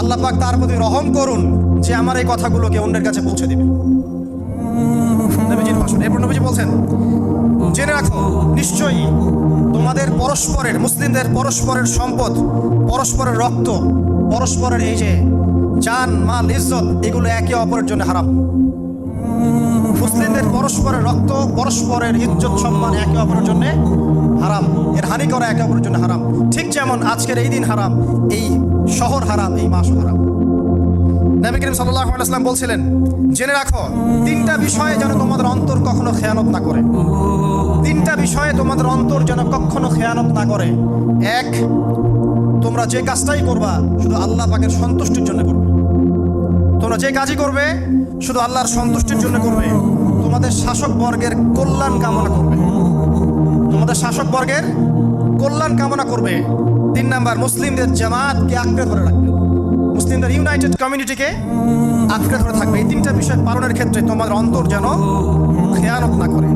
আল্লাহ পাক তার প্রতি রহম করুন যে আমার এই কথাগুলোকে অন্যের কাছে পৌঁছে দিবে। নবীজির ভাষণ। এরপর নবীজি বলছেন, জেনে রাখো নিশ্চয়ই তোমাদের পরস্পরের, মুসলিমদের পরস্পরের সম্পদ, পরস্পরের রক্ত, পরস্পরের এই যে জান মাল ইজ্জত, এগুলো একে অপরের জন্য হারাম। মুসলিমদের পরস্পরের রক্ত, পরস্পরের ইজ্জত সম্মান একে অপরের জন্য হারাম। এর হানি করা একে অপরের জন্য হারাম। ঠিক যেমন আজকের এই দিন হারাম, এই শহর হারাম, এই মাসও হারাম। নবী করিম সাল্লাল্লাহু আলাইহি ওয়াসাল্লাম বলছিলেন, জেনে রাখো তিনটা বিষয়ে যেন তোমাদের অন্তর কখনো খেয়ানত না করে। তিনটা বিষয়ে তোমাদের অন্তর যেন কখনো খেয়ানত না করে। এক, তোমরা যে কাজটাই করবা শুধু আল্লাহ পাকের সন্তুষ্টির জন্য করবে। তোমরা যে কাজই করবে শুধু আল্লাহর সন্তুষ্টির জন্য করবে। তোমাদের শাসক বর্গের কল্যাণ কামনা করবে। তোমাদের শাসক বর্গের কল্যাণ কামনা করবে। 3 নাম্বার, মুসলিমদের জামাতকে আঁকড়ে ধরে রাখবে। মুসলিমদের ইউনাইটেড কমিউনিটিকে আঁকড়ে ধরে থাকবে। এই তিনটা বিষয় পালনের ক্ষেত্রে তোমাদের অন্তর যেন খেয়ানত না করে।